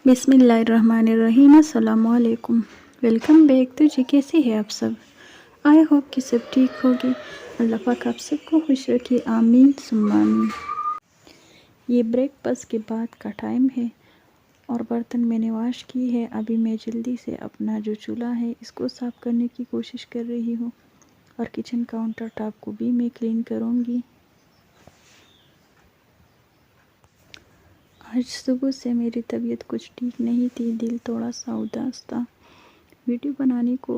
बिस्मिल्लाहिर्रहमानिर्रहीम। अस्सलामु अलैकुम। Welcome back. तो जी कैसे हैं आप सब? आई होप कि सब ठीक होगी। अल्लाह पाक आप सबको खुश रखिए, आमीन सुम्मा आमीन। ये ब्रेकफास्ट के बाद का टाइम है और बर्तन मैंने वॉश की है। अभी मैं जल्दी से अपना जो चूल्हा है इसको साफ़ करने की कोशिश कर रही हूँ और किचन काउंटर टॉप को भी मैं क्लीन करूँगी। आज सुबह से मेरी तबीयत कुछ ठीक नहीं थी, दिल थोड़ा सा उदास था। वीडियो बनाने को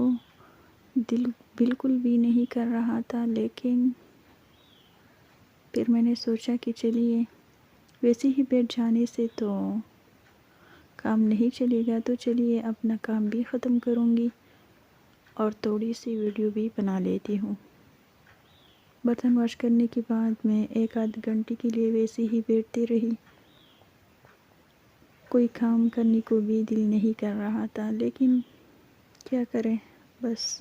दिल बिल्कुल भी नहीं कर रहा था, लेकिन फिर मैंने सोचा कि चलिए वैसे ही बैठ जाने से तो काम नहीं चलेगा, तो चलिए अपना काम भी ख़त्म करूँगी और थोड़ी सी वीडियो भी बना लेती हूँ। बर्तन वॉश करने के बाद मैं एक आध घंटे के लिए वैसे ही बैठती रही। कोई काम करने को भी दिल नहीं कर रहा था, लेकिन क्या करें। बस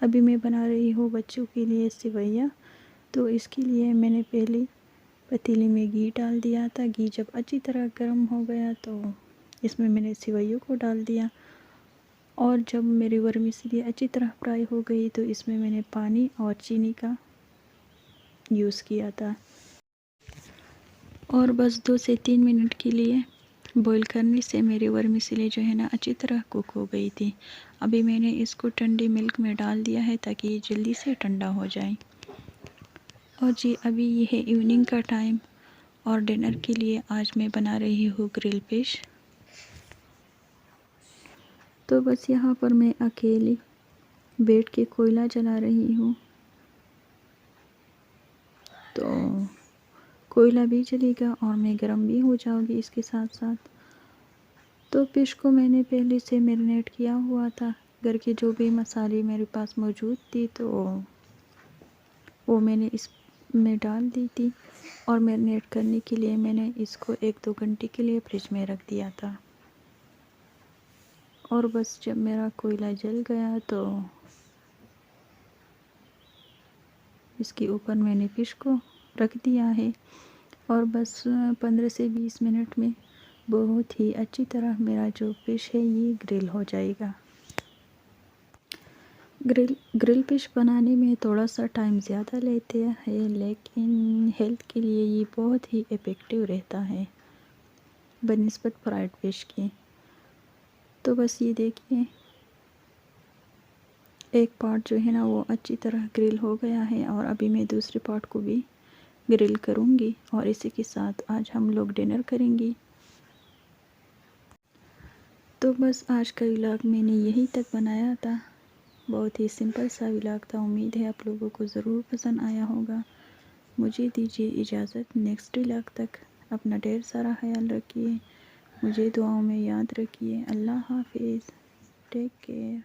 अभी मैं बना रही हूँ बच्चों के लिए सेवइयाँ। तो इसके लिए मैंने पहले पतीले में घी डाल दिया था। घी जब अच्छी तरह गर्म हो गया तो इसमें मैंने सेवइयों को डाल दिया और जब मेरी वर्मिसेली अच्छी तरह फ्राई हो गई तो इसमें मैंने पानी और चीनी का यूज़ किया था और बस 2 से 3 मिनट के लिए बॉईल करने से मेरी वर्मिसेली जो है ना अच्छी तरह कुक हो गई थी। अभी मैंने इसको ठंडे मिल्क में डाल दिया है ताकि ये जल्दी से ठंडा हो जाए। और जी अभी ये है इवनिंग का टाइम और डिनर के लिए आज मैं बना रही हूँ ग्रिल फिश। तो बस यहाँ पर मैं अकेली बैठ के कोयला जला रही हूँ, तो कोयला भी जलेगा और मैं गर्म भी हो जाऊँगी इसके साथ साथ। तो फिश को मैंने पहले से मैरिनेट किया हुआ था। घर के जो भी मसाले मेरे पास मौजूद थी तो वो मैंने इसमें डाल दी थी और मैरिनेट करने के लिए मैंने इसको 1-2 घंटे के लिए फ्रिज में रख दिया था। और बस जब मेरा कोयला जल गया तो इसके ऊपर मैंने फिश को रख दिया है और बस 15 से 20 मिनट में बहुत ही अच्छी तरह मेरा जो फिश है ये ग्रिल हो जाएगा। ग्रिल फिश बनाने में थोड़ा सा टाइम ज़्यादा लेते हैं, लेकिन हेल्थ के लिए ये बहुत ही इफ़ेक्टिव रहता है बनिस्बत फ्राइड फिश की। तो बस ये देखिए एक पार्ट जो है ना वो अच्छी तरह ग्रिल हो गया है और अभी मैं दूसरे पार्ट को भी ग्रिल करूँगी और इसी के साथ आज हम लोग डिनर करेंगे। तो बस आज का व्लॉग मैंने यहीं तक बनाया था। बहुत ही सिंपल सा व्लॉग था। उम्मीद है आप लोगों को ज़रूर पसंद आया होगा। मुझे दीजिए इजाज़त, नेक्स्ट व्लॉग तक अपना ढेर सारा ख्याल रखिए, मुझे दुआओं में याद रखिए। अल्लाह हाफिज़, टेक केयर।